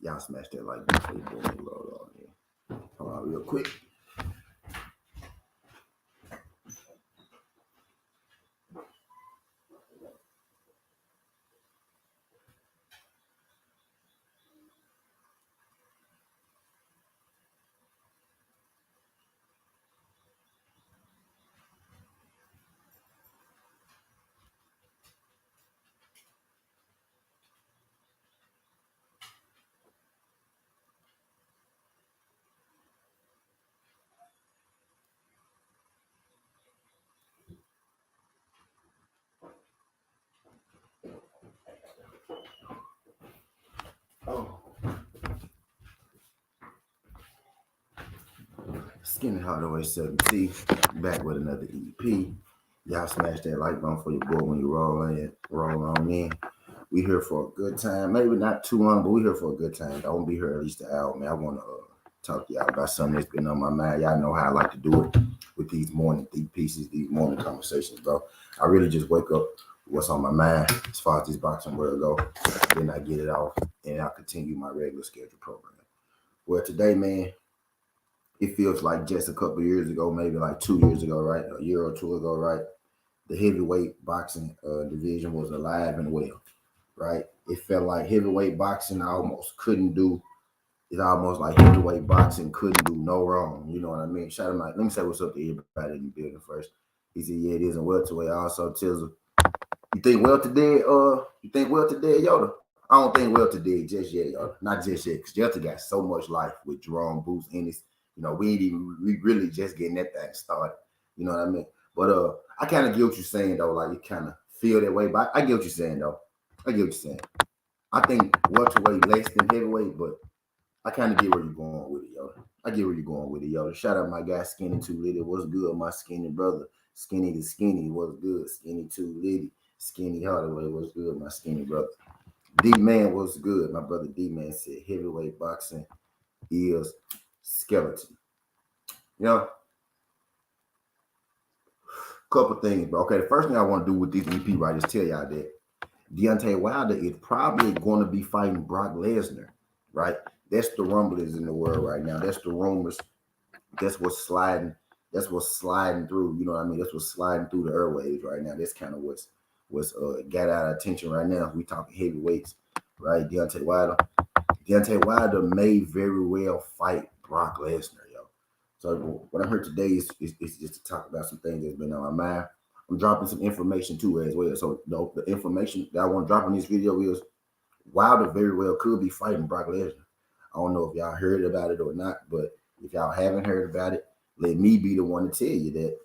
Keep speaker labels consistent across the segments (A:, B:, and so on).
A: Y'all smash that like before you boom and roll on here. Hold on real quick. Oh. Skinny Hardaway 7T, back with another EP. Y'all smash that like button for your boy when you roll on in. We here for a good time. Maybe not too long, but we here for a good time. I won't be here at least an hour, man. I want to talk to y'all about something that's been on my mind. Y'all know how I like to do it with these morning pieces, these morning conversations, bro. I really just wake up what's on my mind as far as this boxing world go. Then I get it off, and I'll continue my regular schedule program. Well, today, man, it feels like just a couple years ago, maybe like 2 years ago, right? A year or two ago, right? The heavyweight boxing division was alive and well, right? It felt like heavyweight boxing I almost couldn't do. It's almost like heavyweight boxing couldn't do no wrong. You know what I mean? Shout him out. Let me say what's up to everybody in the building first. He said, yeah, it is a welterweight. Also, Tizzle. You think welter dead, Yoda? I don't think welter dead just yet, Yoda. Not just yet, because Delta got so much life with Jerome Booth in his. You know, we really just getting that thing started. You know what I mean? But I kind of get what you're saying though. Like you kind of feel that way, but I get what you're saying though. I get what you're saying. I think welterweight less than heavyweight, but I kind of get where you're going with it, Yoda. I get where you're going with it, Yoda. Shout out my guy Skinny Too Litty. What's good, my skinny brother? Skinny the Skinny. What's good? Skinny Too Litty. Skinny Hardaway. What's good, my skinny brother? D-Man, what's good? My brother D-Man said heavyweight boxing is skeleton. You know, couple things, bro. Okay, the first thing I want to do with these EP right is tell y'all that Deontay Wilder is probably going to be fighting Brock Lesnar, right? That's the rumblings in the world right now. That's the rumors. That's what's sliding. That's what's sliding through. You know what I mean? That's what's sliding through the airwaves right now. That's kind of what's got our attention right now. We talking heavyweights, right? Deontay Wilder may very well fight Brock Lesnar, yo. So what I heard today is just to talk about some things that's been on my mind. I'm dropping some information too as well. So the information that I want to drop in this video is Wilder very well could be fighting Brock Lesnar. I don't know if y'all heard about it or not, but if y'all haven't heard about it, let me be the one to tell you that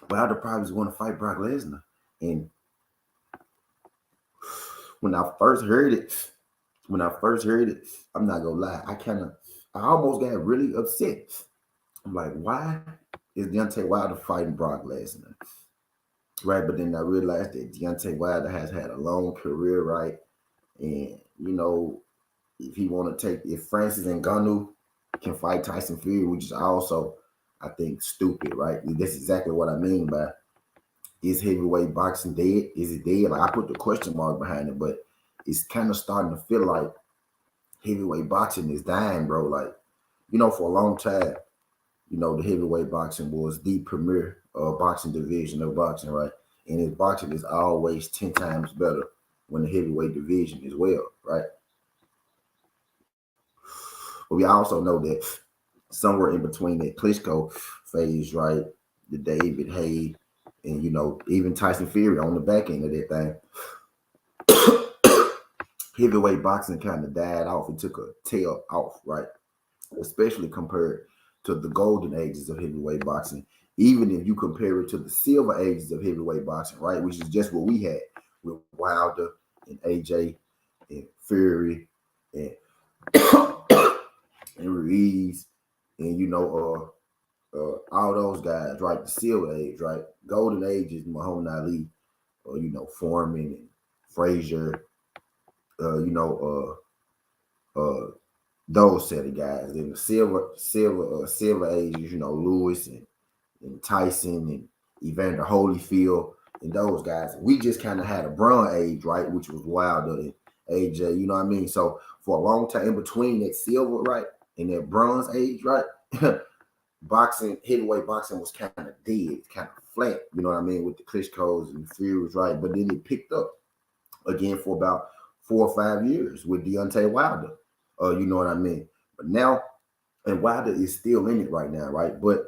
A: Wilder probably is going to fight Brock Lesnar. And when I first heard it, I'm not gonna lie, I almost got really upset. I'm like, why is Deontay Wilder fighting Brock Lesnar? Right, but then I realized that Deontay Wilder has had a long career, right? And you know, if Francis Ngannou can fight Tyson Fury, which is also, I think, stupid, right? That's exactly what I mean by is heavyweight boxing dead? Is it dead? Like I put the question mark behind it, but it's kind of starting to feel like heavyweight boxing is dying, bro. Like, you know, for a long time, you know, the heavyweight boxing was the premier boxing division of boxing, right? And his boxing is always 10 times better when the heavyweight division is well, right? But we also know that somewhere in between that Klitschko phase, right, the David Haye, and you know, even Tyson Fury on the back end of that thing, heavyweight boxing kind of died off. It took a tail off, right? Especially compared to the golden ages of heavyweight boxing. Even if you compare it to the silver ages of heavyweight boxing, right, which is just what we had with Wilder and AJ and Fury and and Ruiz and you know all those guys, right? The silver age, right? Golden age is Muhammad Ali, you know, Foreman and Frazier, you know, those set of guys. Then the silver ages, you know, Lewis and Tyson and Evander Holyfield and those guys. We just kind of had a bronze age, right? Which was Wilder AJ. You know what I mean? So for a long time in between that silver, right, and that bronze age, right, boxing, heavyweight boxing was kind of dead, kind of flat. You know what I mean? With the Klitschko's and Furies, right? But then it picked up again for about 4 or 5 years with Deontay Wilder. You know what I mean? But now, and Wilder is still in it right now, right? But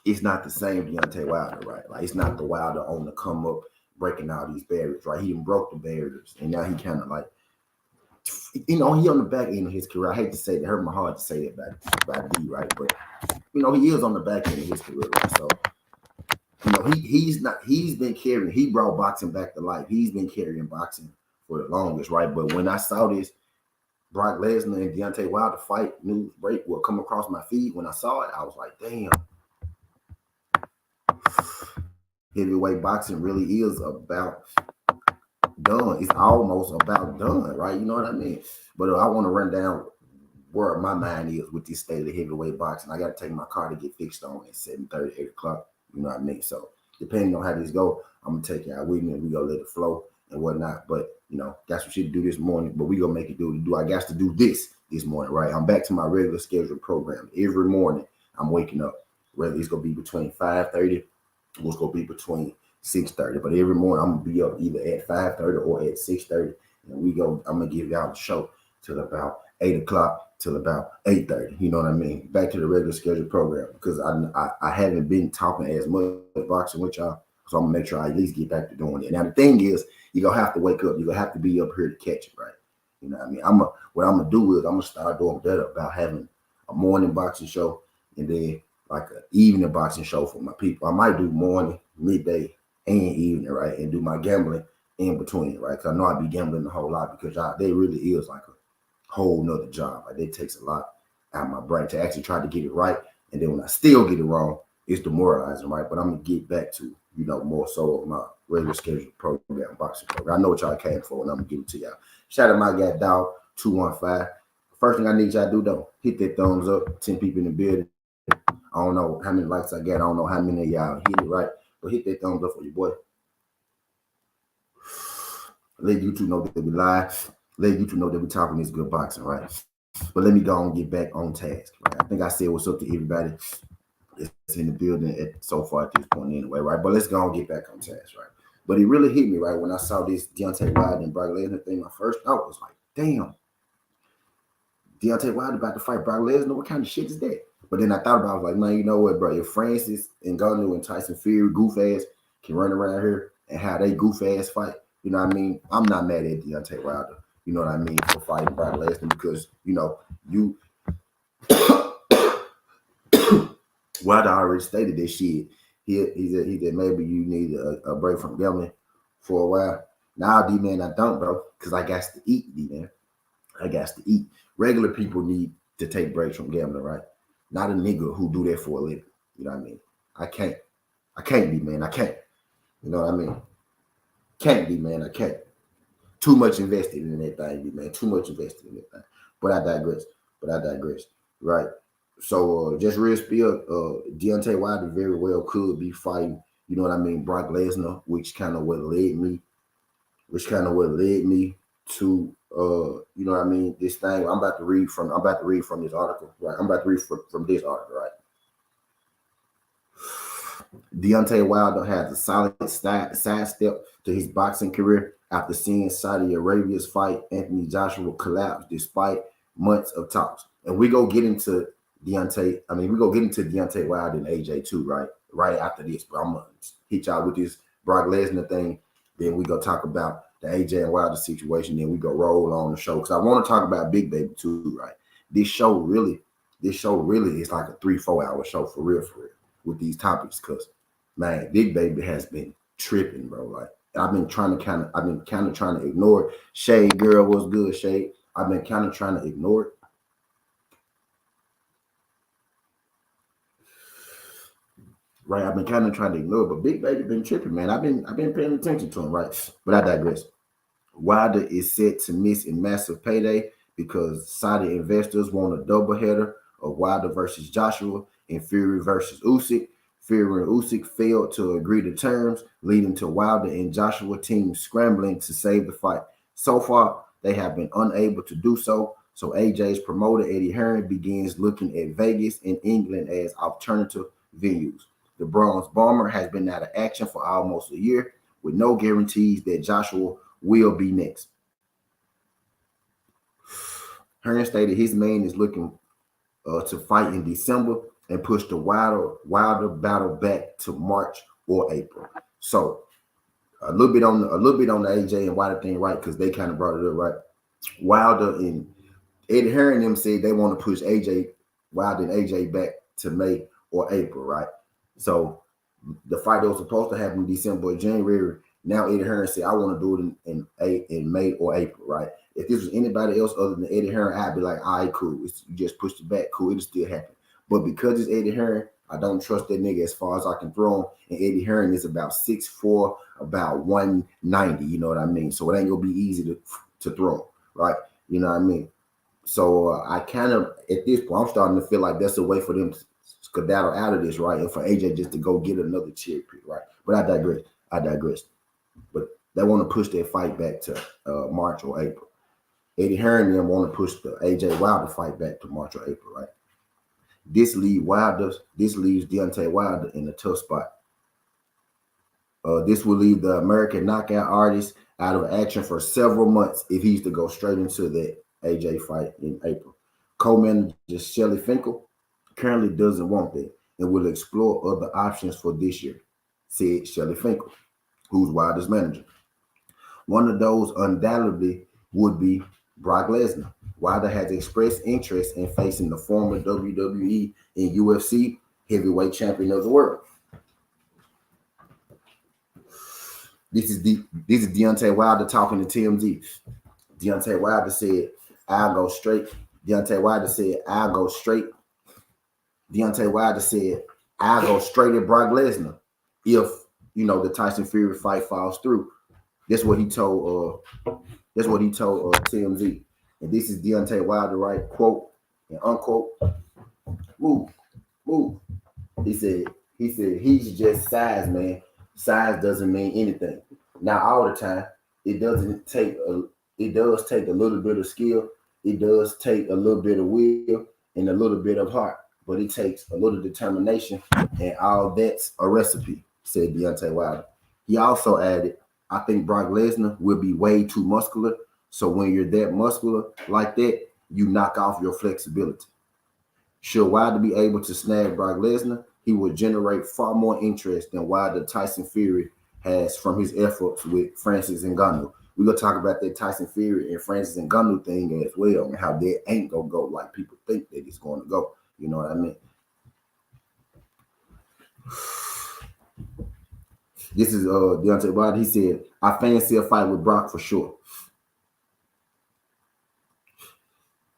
A: it's not the same Deontay Wilder, right? Like it's not the Wilder on the come up, breaking all these barriers, right? He even broke the barriers, and now he kind of like, he on the back end of his career. I hate to say that, it hurt my heart to say that about D, right? But he is on the back end of his career, right? So he's been carrying. He brought boxing back to life. He's been carrying boxing for the longest, right? But when I saw this Brock Lesnar and Deontay Wilder fight news break will come across my feed, when I saw it, I was like, damn. Heavyweight boxing really is about done. It's almost about done, right? You know what I mean? But I want to run down where my mind is with this state of heavyweight boxing. I got to take my car to get fixed on at 7:30, 8 o'clock. You know what I mean? So depending on how these go, I'm gonna take it out with me and we gonna let it flow and whatnot. But got some shit to do this morning, but we gonna make it do. I got to do this morning, right? I'm back to my regular scheduled program. Every morning I'm waking up. Whether it's gonna be between 5:30, or it's gonna be between 6:30. But every morning I'm gonna be up either at 5:30 or at 6:30, and I'm gonna give y'all the show till about 8 o'clock till about 8:30. You know what I mean? Back to the regular scheduled program because I haven't been talking as much boxing with y'all, so I'm gonna make sure I at least get back to doing it. Now the thing is, you're gonna have to wake up. You're gonna have to be up here to catch it, right? You know what I mean? What I'm gonna do is I'm gonna start doing better about having a morning boxing show and then like an evening boxing show for my people. I might do morning, midday, and evening, right? And do my gambling in between, right? Because I know I be gambling a whole lot because they really is like a whole nother job. Like it takes a lot out of my brain to actually try to get it right. And then when I still get it wrong, it's demoralizing, right? But I'm gonna get back to, more so of my regular scheduled program, boxing program. I know what y'all came for, and I'm gonna give it to y'all. Shout out my guy Dog 215. First thing I need y'all to do though, hit that thumbs up. 10 people in the building. I don't know how many likes I got. I don't know how many of y'all hit it right, but hit that thumbs up for your boy. Let YouTube know that we live. Let YouTube know that we're talking this good boxing, right? But let me go and get back on task, right? I think I said what's up to everybody that's in the building so far at this point anyway, right? But let's go and get back on task, right? But it really hit me, right? When I saw this Deontay Wilder and Brock Lesnar thing, my first thought was like, damn, Deontay Wilder about to fight Brock Lesnar. What kind of shit is that? But then I thought about it, I was like, man, you know what, bro? If Francis Ngannou and Tyson Fury, goof ass, can run around here and have they goof ass fight, you know what I mean? I'm not mad at Deontay Wilder, you know what I mean, for fighting Brock Lesnar because, Wilder already stated this shit. He said maybe you need a break from gambling for a while. Now, D-man, I don't, bro, because I got to eat, D-man. I got to eat. Regular people need to take breaks from gambling, right? Not a nigga who do that for a living. You know what I mean? I can't be, man. I can't. You know what I mean? Can't be, man. I can't. Too much invested in that thing, man. Too much invested in that thing. But I digress. Right? So just real spill, Deontay Wilder very well could be fighting, you know what I mean, Brock Lesnar, which kind of what led me to you know what I mean, this thing. I'm about to read from this article, right? I'm about to read from this article, right? Deontay Wilder has a solid sidestep to his boxing career after seeing Saudi Arabia's fight Anthony Joshua collapse despite months of talks. And we go get into Deontay Wilder and AJ too, right? Right after this, but I'm gonna hit y'all with this Brock Lesnar thing. Then we go talk about the AJ and Wilder situation. Then we go roll on the show because I want to talk about Big Baby too, right? This show really is like a 3-4 hour show for real with these topics because man, Big Baby has been tripping, bro. Like I've been kind of trying to ignore it. Shade girl, what's good, Shade? I've been kind of trying to ignore it. Right, I've been kind of trying to ignore it, but Big Baby been tripping, man. I've been paying attention to him, right? But I digress. Wilder is set to miss a massive payday because Saudi investors want a doubleheader of Wilder versus Joshua and Fury versus Usyk. Fury and Usyk failed to agree to terms, leading to Wilder and Joshua teams scrambling to save the fight. So far, they have been unable to do so. So AJ's promoter Eddie Hearn begins looking at Vegas and England as alternative venues. The Bronze Bomber has been out of action for almost a year, with no guarantees that Joshua will be next. Hearn stated his man is looking to fight in December and push the wilder battle back to March or April. So a little bit on the AJ and Wilder thing, right? Because they kind of brought it up, right? Wilder and Eddie Hearn them said they want to push Wilder and AJ back to May or April, right? So the fight that was supposed to happen in December or January, now Eddie Hearn said I want to do it in May or April, right? If this was anybody else other than Eddie Hearn, I'd be like, all right, cool. You just pushed it back, cool. It'll still happen. But because it's Eddie Hearn, I don't trust that nigga as far as I can throw him. And Eddie Hearn is about 6'4", about 190. You know what I mean? So it ain't gonna be easy to throw, right? You know what I mean? So I kind of at this point I'm starting to feel like that's a way for them to skedaddle out of this, right? And for AJ just to go get another cherry pick, right? But I digress. But they want to push that fight back to March or April. Eddie Hearn and them want to push the AJ Wilder fight back to March or April, right? This leaves Deontay Wilder in a tough spot. This will leave the American knockout artist out of action for several months if he's to go straight into the AJ fight in April. Co-manager Shelly Finkel currently doesn't want that and will explore other options for this year, said Shelly Finkel, who's Wilder's manager. One of those undoubtedly would be Brock Lesnar. Wilder has expressed interest in facing the former WWE and UFC heavyweight champion of the world. This is Deontay Wilder talking to TMZ. Deontay Wilder said, I'll go straight. Deontay Wilder said, I'll go straight. Deontay Wilder said, I'll go straight at Brock Lesnar if, the Tyson Fury fight falls through. That's what he told TMZ. And this is Deontay Wilder, right? Quote and unquote. Move. He said he's just size, man. Size doesn't mean anything. Not all the time. It does take a little bit of skill. It does take a little bit of will and a little bit of heart. But it takes a little determination, and all that's a recipe, said Deontay Wilder. He also added, I think Brock Lesnar will be way too muscular. So when you're that muscular like that, you knock off your flexibility. Should Wilder be able to snag Brock Lesnar, he would generate far more interest than Wilder Tyson Fury has from his efforts with Francis Ngannou. We're going to talk about that Tyson Fury and Francis Ngannou thing as well, and how that ain't going to go like people think that it's going to go. You know what I mean? This is Deontay Wilder. He said, I fancy a fight with Brock for sure.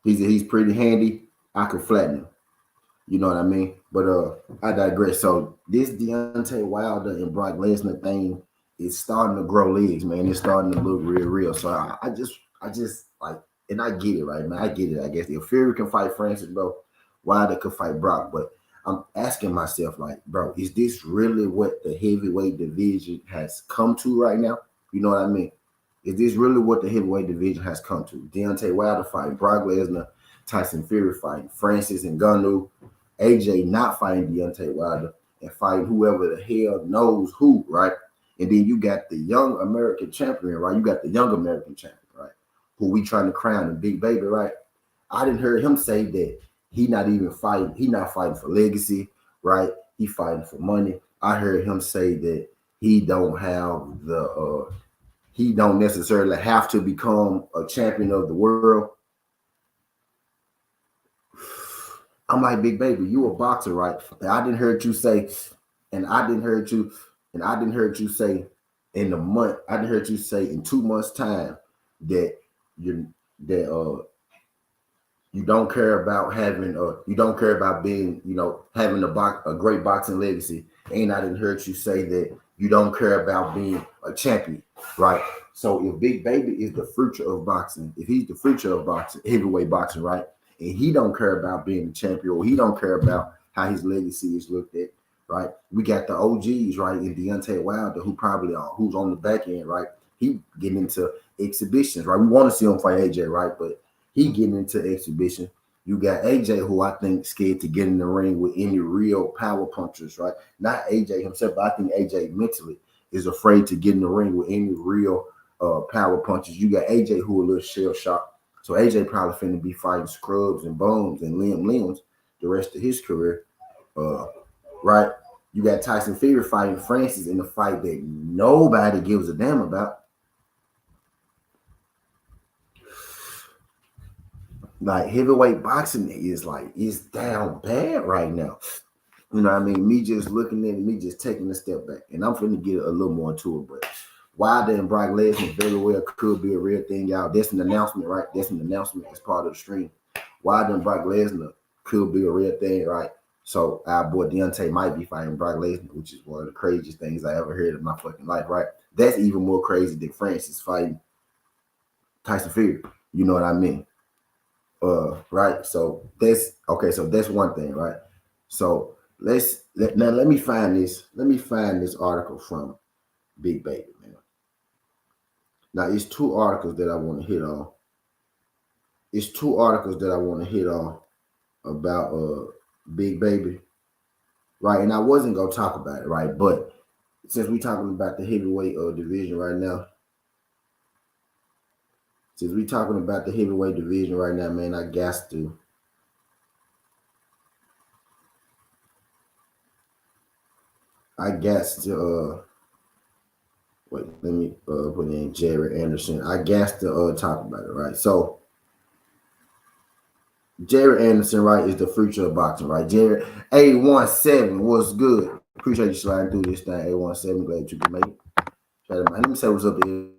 A: He said he's pretty handy. I could flatten him. You know what I mean? But I digress. So this Deontay Wilder and Brock Lesnar thing is starting to grow legs, man. It's starting to look real. So I just like, and I get it, right, man. I get it. I guess if Fury can fight Francis, bro, Wilder could fight Brock. But I'm asking myself, like, bro, is this really what the heavyweight division has come to right now? You know what I mean? Is this really what the heavyweight division has come to? Deontay Wilder fighting Brock Lesnar, Tyson Fury fighting Francis Ngannou, AJ not fighting Deontay Wilder, and fighting whoever the hell knows who, right? And then you got the young American champion, right? You got the young American champion, right? Who we trying to crown the big baby, right? I didn't hear him say that he not fighting for legacy, right? He fighting for money. I heard him say that he don't necessarily have to become a champion of the world. I'm like, big baby, you a boxer, right? And I didn't hear you say in 2 months' time that you don't care about being, having a great boxing legacy. And I didn't hear you say that you don't care about being a champion, right? So if Big Baby is the future of boxing, if he's the future of boxing, heavyweight boxing, right? And he don't care about being a champion, or he don't care about how his legacy is looked at, right? We got the OGs, right, in Deontay Wilder, who's on the back end, right? he getting into exhibitions, right? We want to see him fight AJ, right? But he getting into exhibition. You got AJ, who I think scared to get in the ring with any real power punchers, right? Not AJ himself, but I think AJ mentally is afraid to get in the ring with any real power punches. You got AJ who a little shell shocked. So AJ probably finna be fighting scrubs and bones and limbs the rest of his career. Right? You got Tyson Fury fighting Francis in a fight that nobody gives a damn about. Like heavyweight boxing is down bad right now. You know what I mean? Me just looking at it, me just taking a step back. And I'm finna get a little more into it, but Wilder and Brock Lesnar very well could be a real thing, y'all. That's an announcement, right? That's an announcement as part of the stream. Wilder and Brock Lesnar could be a real thing, right? So our boy Deontay might be fighting Brock Lesnar, which is one of the craziest things I ever heard in my fucking life, right? That's even more crazy than Francis fighting Tyson Fury. You know what I mean? Right. So that's okay. So that's one thing, right? So let me find this. Let me find this article from Big Baby, man. Now it's two articles that I want to hit on. It's two articles that I want to hit on about Big Baby, right? And I wasn't gonna talk about it, right? But since we're talking about the heavyweight division right now, man, I got to. Wait, let me put in Jared Anderson. I got to talk about it, right? So Jared Anderson, right, is the future of boxing, right? Jared A17, what's good? Appreciate you sliding through this thing, A17. Glad you can make it. Let me say what's up to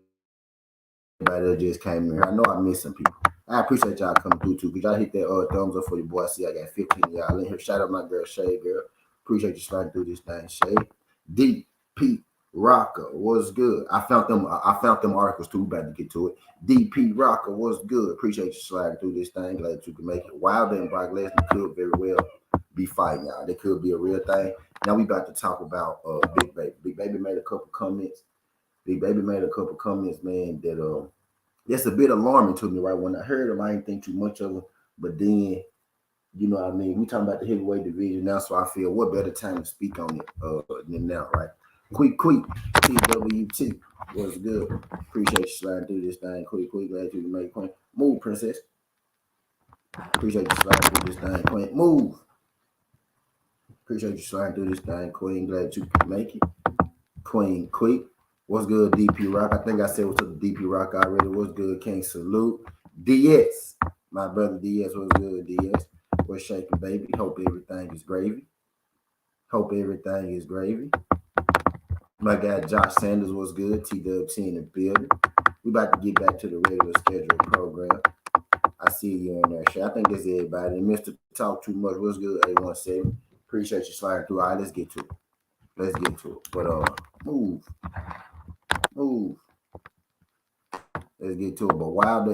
A: everybody that just came in here. I know I missed some people. I appreciate y'all coming through too. Could y'all hit that thumbs up for your boy? I see I got 15 of y'all in here. Shout out my girl Shay, girl. Appreciate you sliding through this thing, Shay. DP Rocker, what's good? I found them articles too. About to get to it. DP Rocker, what's good? Appreciate you sliding through this thing. Glad you can make it. Wilder and Brock Lesnar could very well be fighting, y'all. They could be a real thing. Now we about to talk about Big Baby. Big Baby made a couple comments. Man, that that's a bit alarming to me, right? When I heard them, I didn't think too much of them. But then, you know what I mean? We talking about the heavyweight division now, so I feel what better time to speak on it than now, right? Quick, TWT. What's good? Appreciate you sliding through this thing. Quick, glad you can make it. Queen. Move, princess. Appreciate you sliding through this thing. Queen, move. Appreciate you sliding through this thing. Queen, glad you can make it. Queen, quick. What's good, DP Rock? I think I said what's up to DP Rock already. What's good, King Salute. DS. My brother DS, what's good, DS? What's shaking, baby? Hope everything is gravy. My guy Josh Sanders was good. TWT in the building. We about to get back to the regular scheduled program. I see you in there, Shay. I think that's everybody. Mr. Talk Too Much. What's good, A17? Appreciate you sliding through. All right, let's get to it. But move. Let's get to it. But Wilder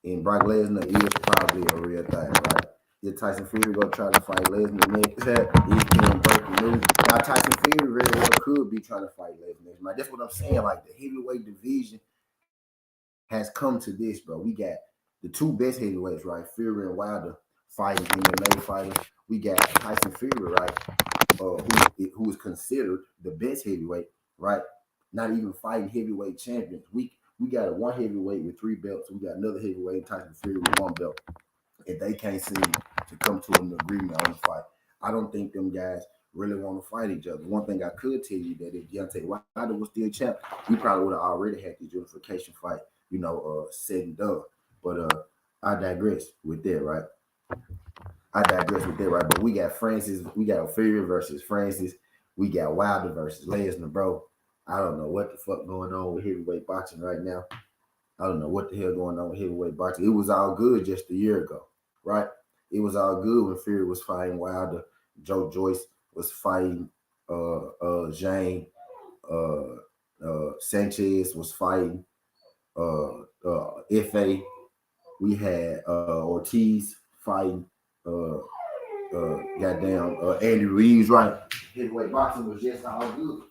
A: and Brock Lesnar is probably a real thing, right? Is Tyson Fury gonna try to fight Lesnar next? He's getting breaking news. Now Tyson Fury very well could be trying to fight Lesnar next. Like, that's what I'm saying. Like the heavyweight division has come to this, bro. We got the two best heavyweights, right? Fury and Wilder fighting MMA fighters. We got Tyson Fury, right? Who is considered the best heavyweight, right? Not even fighting heavyweight champions. We got a one heavyweight with 3 belts. We got another heavyweight, Tyson Fury, with 1 belt. And they can't seem to come to an agreement on the fight. I don't think them guys really want to fight each other. One thing I could tell you that if Deontay Wilder was still champ, we probably would have already had this unification fight, said and done. But I digress with that, right? But we got Fury versus Francis. We got Wilder versus Lesnar, bro. I don't know what the fuck going on with heavyweight boxing right now. I don't know what the hell going on with heavyweight boxing. It was all good just a year ago, right? It was all good when Fury was fighting Wilder. Joe Joyce was fighting Jane. Sanchez was fighting F.A. We had Ortiz fighting Andy Ruiz, right? Heavyweight boxing was just all good.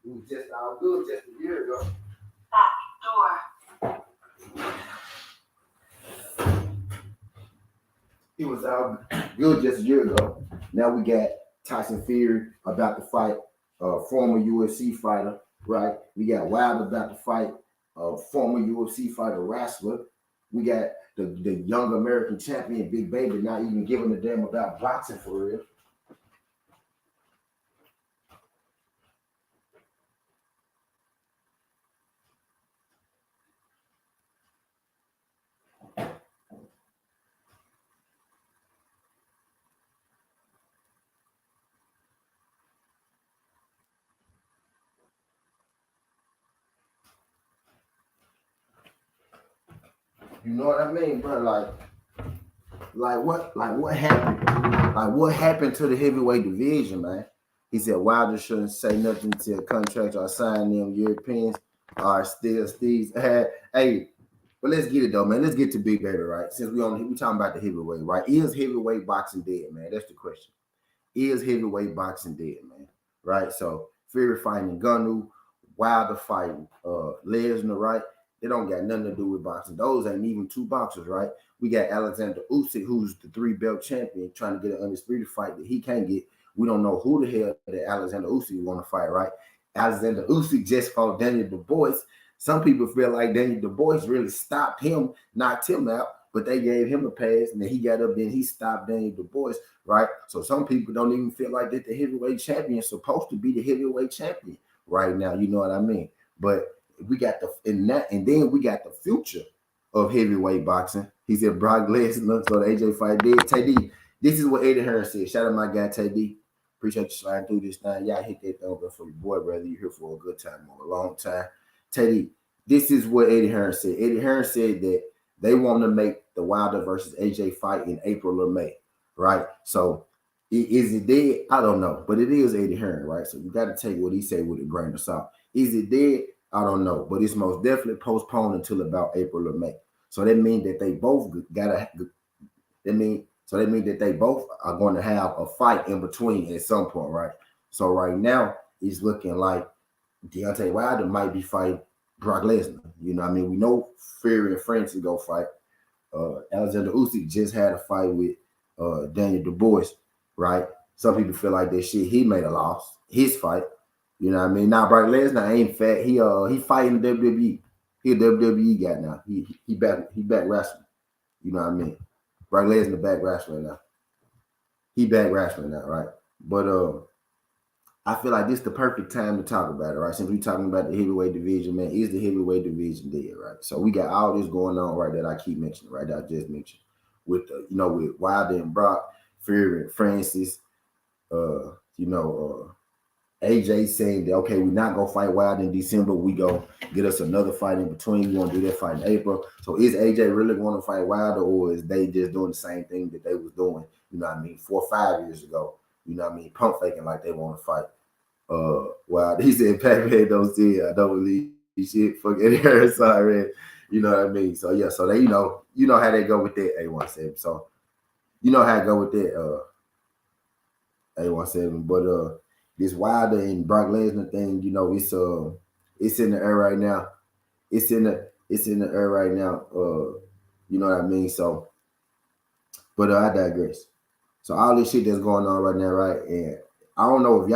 A: It was just all good just a year ago. It was all good just a year ago. Now we got Tyson Fury about to fight a former UFC fighter, right? We got Wilder about to fight a former UFC fighter wrestler. We got the young American champion, Big Baby, not even giving a damn about boxing for real. You know what I mean, bro? What happened? Like what happened to the heavyweight division, man? He said Wilder shouldn't say nothing till contracts are signed. Them Europeans are still Steve's. Hey, but let's get it though, man. Let's get to Big Baby, right? Since we talking about the heavyweight, right? Is heavyweight boxing dead, man? That's the question. Is heavyweight boxing dead, man? Right? So Fury fighting Ngannou, Wilder fighting Lesnar, right? They don't got nothing to do with boxing. Those ain't even two boxers, right? We got Alexander Usyk, who's the 3-belt champion, trying to get an undisputed fight that he can't get. We don't know who the hell that Alexander Usyk want to fight, right? Alexander Usyk just fought Daniel Dubois. Some people feel like Daniel Dubois really stopped him, knocked him out, but they gave him a pass, and then he got up there and he stopped Daniel Dubois, right? So some people don't even feel like that the heavyweight champion is supposed to be the heavyweight champion right now. You know what I mean? But we got and then we got the future of heavyweight boxing. He said Brock Lesnar, so the AJ fight did. TD, this is what Eddie Hearn said. Shout out my guy TD. Appreciate you sliding through this thing. Y'all hit that thumb for your boy, brother. You're here for a good time or a long time. TD, this is what Eddie Hearn said. Eddie Hearn said that they want to make the Wilder versus AJ fight in April or May, right? So is it dead? I don't know, but it is Eddie Hearn, right? So you got to take what he said with a grain of salt. Is it dead? I don't know, but it's most definitely postponed until about April or May. So that means that they both gotta. That means that they both are going to have a fight in between at some point, right? So right now it's looking like Deontay Wilder might be fighting Brock Lesnar. You know, what I mean, we know Fury and Francis go fight. Alexander Usyk just had a fight with Daniel Dubois, right? Some people feel like that shit he made a loss, his fight. You know what I mean? Now Brock Lesnar ain't fat. He fighting WWE. He a WWE guy now. He back wrestling. You know what I mean? Brock Lesnar back wrestling now. He back wrestling now, right? But I feel like this is the perfect time to talk about it, right? Since we talking about the heavyweight division, man, is the heavyweight division dead, right? So we got all this going on, right, that I keep mentioning, right? That I just mentioned with with Wilder and Brock, Fury and Francis, AJ saying that, okay, we're not going to fight Wilder in December. We go get us another fight in between. We're going to do that fight in April. So is AJ really going to fight Wilder, or is they just doing the same thing that they was doing, 4 or 5 years ago? Pump faking like they want to fight Wilder. He said, Pac-Man don't see it. I don't believe shit. Fuck it. Sorry. You know what I mean? So, yeah. So, they, you know how they go with that, A17. So, you know how I go with that, A17. But, this Wilder and Brock Lesnar thing, it's in the air right now. It's in the air right now. You know what I mean? So, but I digress. So all this shit that's going on right now, right? And I don't know if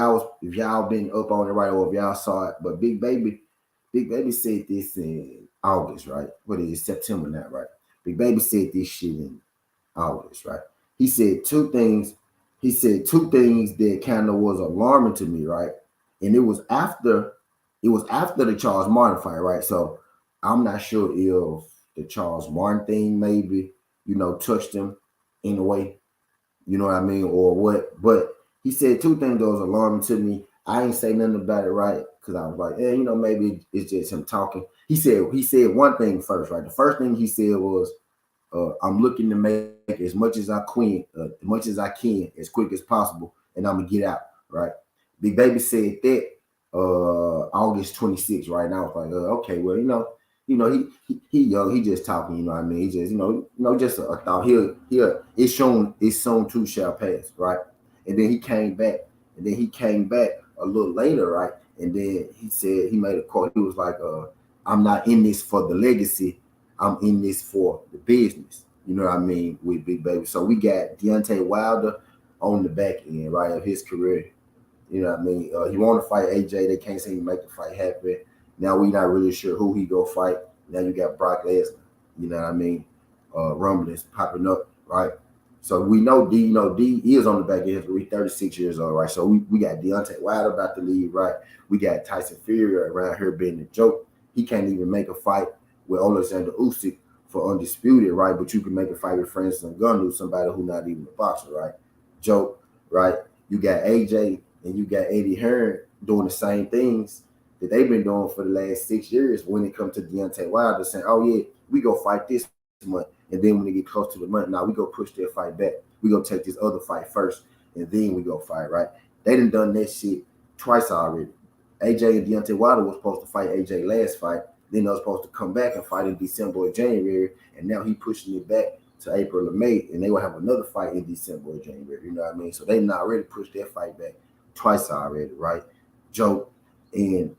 A: y'all been up on it, right, or if y'all saw it, but Big Baby said this in August, right? What is it, September now, right? Big Baby said this shit in August, right? He said two things that kind of was alarming to me, right? And it was after the Charles Martin fight, right? So I'm not sure if the Charles Martin thing maybe, touched him in a way, you know what I mean, or what. But he said two things that was alarming to me. I ain't say nothing about it, right? Because I was like, maybe it's just him talking. He said one thing first, right? The first thing he said was, I'm looking to make as much as I can, as quick as possible, and I'm gonna get out, right? Big Baby said that August 26th, right? Now I was like, okay, well, he young, he just talking, you know what I mean? He just, just a thought. It's soon too shall pass, right? And then he came back a little later, right? And then he said he made a quote. He was like, "I'm not in this for the legacy. I'm in this for the business." You know what I mean? With Big Baby. So we got Deontay Wilder on the back end, right, of his career. You know what I mean? He want to fight AJ. They can't seem to make the fight happen. Now we not really sure who he go fight. Now you got Brock Lesnar. You know what I mean? Rumblings popping up, right? So we know D. You know D is on the back end. He's 36 years old, right? So we got Deontay Wilder about to leave, right? We got Tyson Fury around here being a joke. He can't even make a fight with Alexander Usyk for undisputed, right? But you can make a fight with Francis Ngannou, somebody who not even a boxer, right? Joke, right? You got AJ and you got Eddie Hearn doing the same things that they've been doing for the last 6 years when it comes to Deontay Wilder, saying, "Oh yeah, we go fight this month," and then when they get close to the month, now we go push their fight back. We go take this other fight first, and then we go fight, right? They done that shit twice already. AJ and Deontay Wilder was supposed to fight AJ last fight. Then they were supposed to come back and fight in December or January, and now he pushing it back to April or May, and they will have another fight in December or January. You know what I mean? So they not already pushed their fight back twice already, right? Joke. And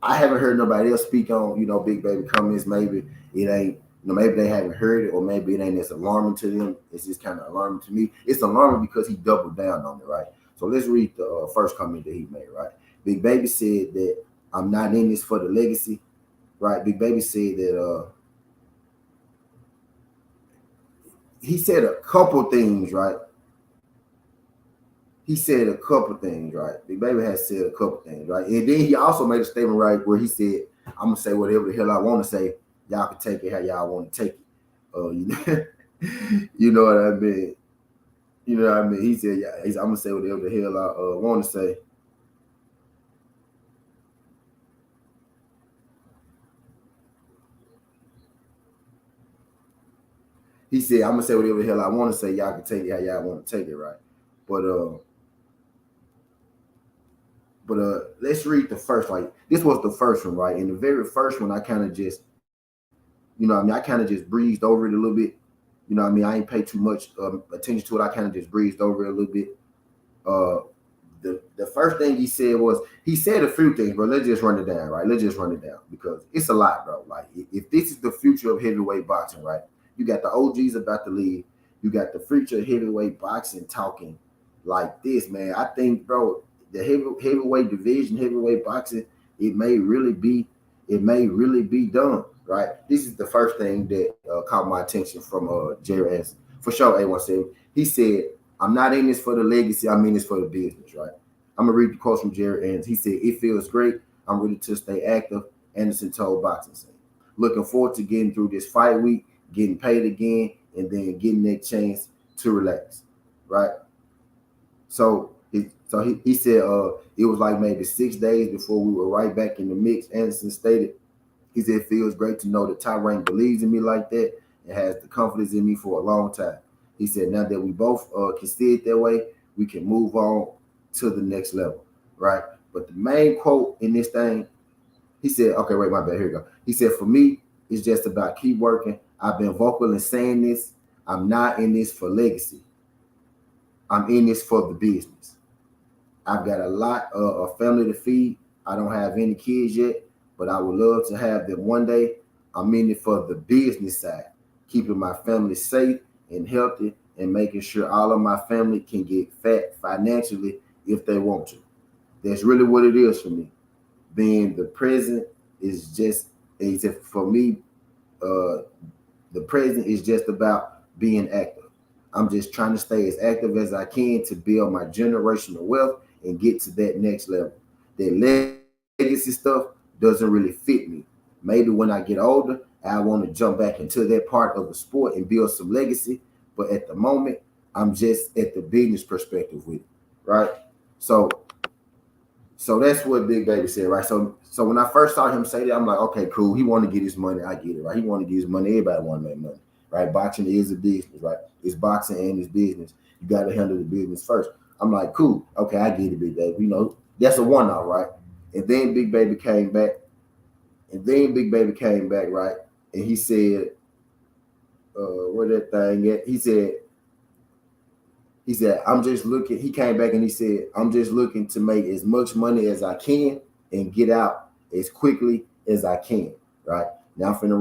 A: I haven't heard nobody else speak on, Big Baby comments. Maybe it ain't, maybe they haven't heard it, or maybe it ain't as alarming to them. It's just kind of alarming to me. It's alarming because he doubled down on it, right? So let's read the first comment that he made, right? Big Baby said that I'm not in this for the legacy, right? Big Baby said that he said a couple things, right? He said a couple things, right? Big Baby has said a couple things, right? And then he also made a statement, right, where he said, "I'm gonna say whatever the hell I want to say. Y'all can take it how y'all want to take it." You know what I mean? You know what I mean? He said, "Yeah, I'm gonna say whatever the hell I want to say." He said, "I'm gonna say whatever the hell I want to say. Y'all can take it how y'all want to take it, right?" But let's read the first. Like, this was the first one, right? And the very first one, I kind of just, I kind of just breezed over it a little bit. I ain't paid too much attention to it. I kind of just breezed over it a little bit. The first thing he said was, he said a few things, but let's just run it down, right? Let's just run it down because it's a lot, bro. Like, if this is the future of heavyweight boxing, right? You got the OGs about to leave. You got the future of heavyweight boxing talking like this, man. I think, bro, the heavyweight division, heavyweight boxing, it may really be done, right? This is the first thing that caught my attention from Jerry Anson. For sure, A1 he said, "I'm not in this for the legacy. I'm in this for the business," right? I'm gonna read the quote from Jerry Anson. He said, "It feels great. I'm ready to stay active." Anderson told Boxing Scene. "Looking forward to getting through this fight week, getting paid again, and then getting that chance to relax," right? So he said it was like maybe 6 days before we were right back in the mix. Anderson stated, he said, "It feels great to know that Top Rank believes in me like that and has the confidence in me for a long time." He said, "Now that we both can see it that way, we can move on to the next level," right? But the main quote in this thing, he said, okay, wait, my bad, here we go. He said, "For me, it's just about keep working. I've been vocal in saying this. I'm not in this for legacy. I'm in this for the business. I've got a lot of a family to feed. I don't have any kids yet, but I would love to have them one day. I'm in it for the business side, keeping my family safe and healthy and making sure all of my family can get fat financially if they want to. That's really what it is for me. Being the present is just, for me, the present is just about being active. I'm just trying to stay as active as I can to build my generational wealth and get to that next level. That legacy stuff doesn't really fit me. Maybe when I get older, I want to jump back into that part of the sport and build some legacy. But at the moment, I'm just at the business perspective with it, right? So that's what Big Baby said, right? So when I first saw him say that, I'm like, okay, cool. He want to get his money. I get it, right? He want to get his money. Everybody want to make money, right? Boxing is a business, right? It's boxing and it's business. You got to handle the business first. I'm like, cool. Okay, I get it, Big Baby. That's a one-off, right? And then Big Baby came back. Right? And he said, where that thing at? He said, He said, I'm just looking. He came back and he said, I'm just looking to make as much money as I can and get out as quickly as I can. Right now, I'm finna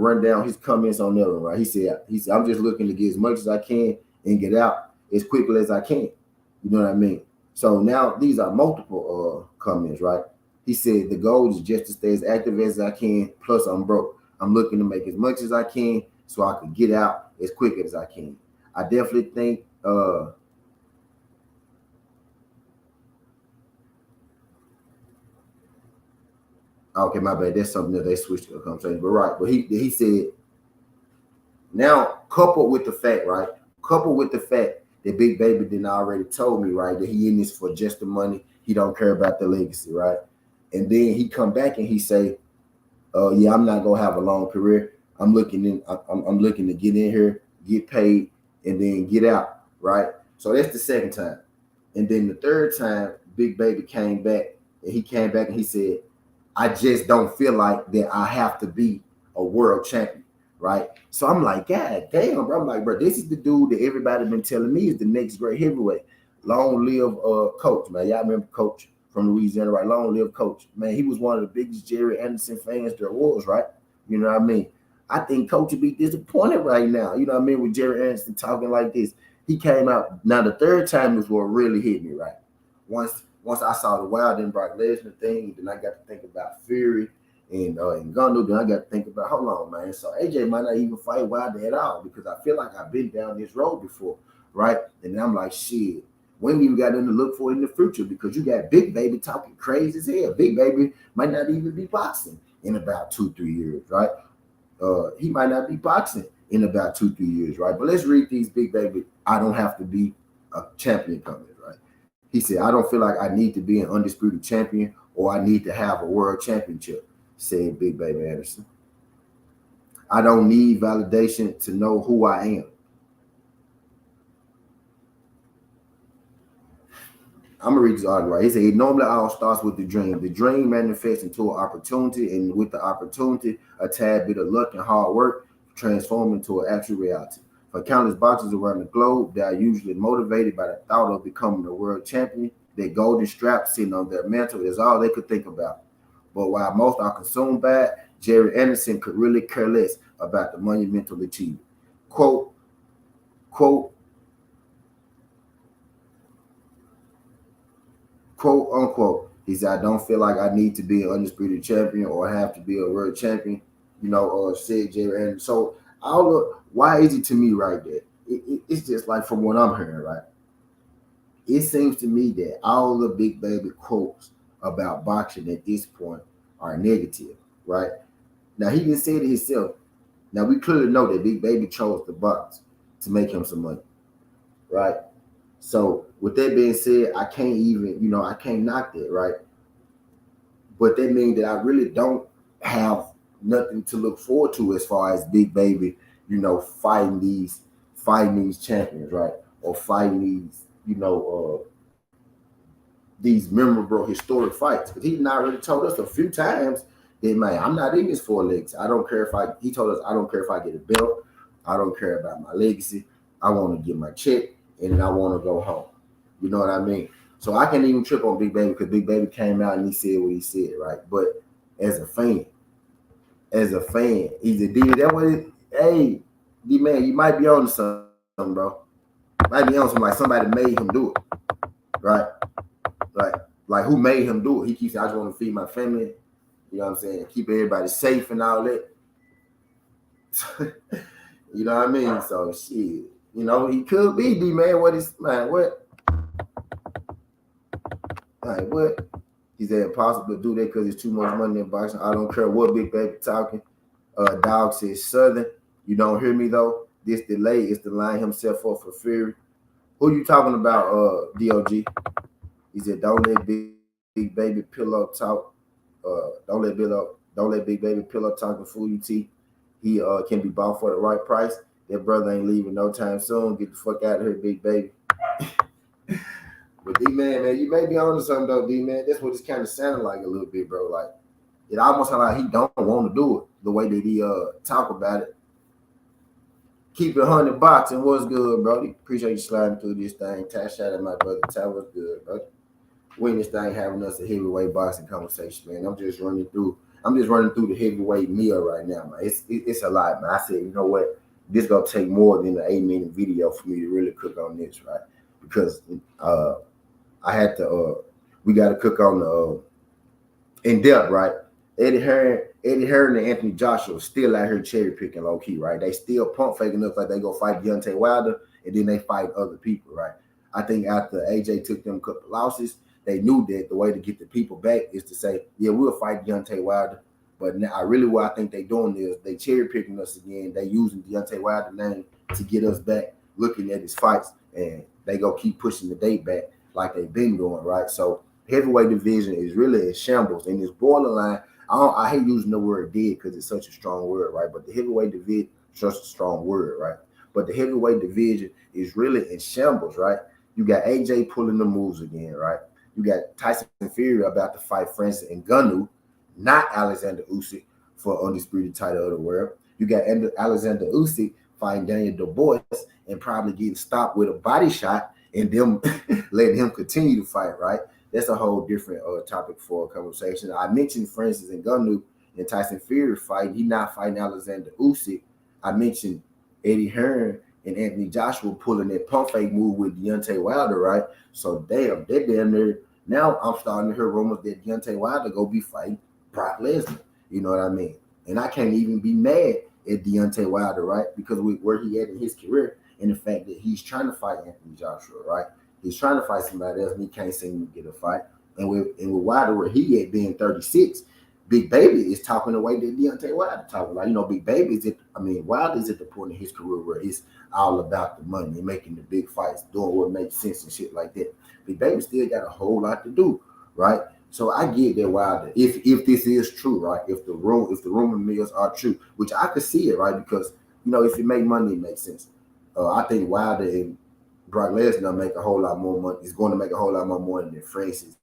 A: run down his comments on that one. Right, he said, I'm just looking to get as much as I can and get out as quickly as I can. You know what I mean? So now these are multiple comments. Right. He said the goal is just to stay as active as I can. Plus, I'm broke. I'm looking to make as much as I can so I can get out as quick as I can. I definitely think okay, my bad. That's something that they switched to the conversation. But right, but he said now coupled with the fact, right? Coupled with the fact that Big Baby didn't already told me, right, that he in this for just the money. He don't care about the legacy, right? And then he come back and he say, yeah, I'm not gonna have a long career. I'm looking to get in here, get paid, and then get out, right? So that's the second time. And then the third time, Big Baby came back, and he came back and he said, I just don't feel like that I have to be a world champion, right? So I'm like, God damn, bro. I'm like, bro, this is the dude that everybody been telling me is the next great heavyweight. Long live Coach, man. Y'all remember Coach from Louisiana, right? Long live Coach. Man, he was one of the biggest Jerry Anderson fans there was, right? You know what I mean? I think Coach would be disappointed right now. You know what I mean? With Jerry Anderson talking like this. He came out. Now the third time is what really hit me, right? Once I saw the Wild and Brock Lesnar thing, then I got to think about Fury and Gunner. Then I got to think about, hold on, man. So AJ might not even fight Wilder at all because I feel like I've been down this road before, right? And I'm like, shit, when we got them to look for in the future because you got Big Baby talking crazy as hell. Big Baby might not even be boxing in about 2-3 years, right? He might not be boxing in about 2-3 years, right? But let's read these Big Baby. I don't have to be a champion comments, right? He said, I don't feel like I need to be an undisputed champion or I need to have a world championship, said Big Baby Anderson. I don't need validation to know who I am. I'm gonna read this article right. He said, it normally all starts with the dream. The dream manifests into an opportunity, and with the opportunity, a tad bit of luck and hard work transform into an actual reality. For countless boxers around the globe, they are usually motivated by the thought of becoming a world champion. Their golden strap sitting on their mantle is all they could think about. But while most are consumed by it, Jerry Anderson could really care less about the monumental achievement. Quote, quote, quote unquote. He said, I don't feel like I need to be an undisputed champion or have to be a world champion, said Jerry Anderson. So why is it to me right there? It's just like from what I'm hearing, right? It seems to me that all the Big Baby quotes about boxing at this point are negative, right? Now he didn't say it himself. Now we clearly know that Big Baby chose the box to make him some money, right? So with that being said, I can't even, I can't knock that, right? But that means that I really don't have nothing to look forward to as far as Big Baby, fighting these champions, right? Or fighting these memorable historic fights. Because he not really told us a few times that, man, I'm not in this for a legacy. I don't care he told us, I don't care if I get a belt. I don't care about my legacy. I want to get my check and I want to go home. You know what I mean? So I can't even trip on Big Baby because Big Baby came out and he said what he said, right? But as a fan, he's a D. That way, hey, D man, you might be on something, bro. Might be on something like somebody made him do it, right? Like who made him do it? He keeps saying, I just want to feed my family, you know what I'm saying? Keep everybody safe and all that. You know what I mean? So shit, he could be D man. What? Like what? He said impossible to do that because it's too much money in boxing. I don't care what Big Baby talking. Dog says Southern. You don't hear me though. This delay is to line himself up for Fury. Who you talking about, DOG? He said, don't let Big Baby pillow talk. Don't let Big Baby pillow talk and fool you, T. He can be bought for the right price. That brother ain't leaving no time soon. Get the fuck out of here, Big Baby. But D-Man, you may be on to something though, D-Man. That's what it's kind of sounding like a little bit, bro. Like, it almost sounds like he don't want to do it the way that he talk about it. Keep it 100 boxing. What's good, Brody? Appreciate you sliding through this thing. Shout out my brother Ty. What's good, Brody? Win this thing having us a heavyweight boxing conversation, man. I'm just running through the heavyweight meal right now, man. It's a lot, man. I said, you know what? This gonna take more than an 8-minute video for me to really cook on this, right? Because I had to we got to cook on the in depth, right? Eddie Hearn and Anthony Joshua still out here cherry picking low key, right? They still pump faking us like they go fight Deontay Wilder and then they fight other people, right? I think after AJ took them a couple losses, they knew that the way to get the people back is to say, yeah, we'll fight Deontay Wilder. But now, what I think they doing is they cherry picking us again. They using Deontay Wilder name to get us back looking at his fights, and they go keep pushing the date back like they've been doing, right? So heavyweight division is really in shambles, and this borderline. I hate using the word dead because it's such a strong word, right? But the heavyweight division is such a strong word, right? But the heavyweight division is really in shambles, right? You got AJ pulling the moves again, right? You got Tyson Fury about to fight Francis Ngannou, not Alexander Usyk for undisputed title of the world. You got Alexander Usyk fighting Daniel Dubois and probably getting stopped with a body shot and them letting him continue to fight, right? That's a whole different topic for a conversation. I mentioned Francis Ngannou and Tyson Fury fight. He not fighting Alexander Usyk. I mentioned Eddie Hearn and Anthony Joshua pulling that pump fake move with Deontay Wilder, right? So they're damn near. Now I'm starting to hear rumors that Deontay Wilder go be fighting Brock Lesnar. You know what I mean? And I can't even be mad at Deontay Wilder, right? Because with where he at in his career and the fact that he's trying to fight Anthony Joshua, right? He's trying to fight somebody else and he can't seem to get a fight. And with Wilder, where he at being 36, Big Baby is talking the way that Deontay Wilder talking. Like, Big Baby Wilder's at the point in his career where it's all about the money and making the big fights, doing what makes sense and shit like that. Big Baby still got a whole lot to do, right? So I get that Wilder, if this is true, right? If the rumor mills are true, which I could see it, right? Because if you make money, it makes sense. I think Wilder and Brock Lesnar make a whole lot more money. Is going to make a whole lot more money than Francis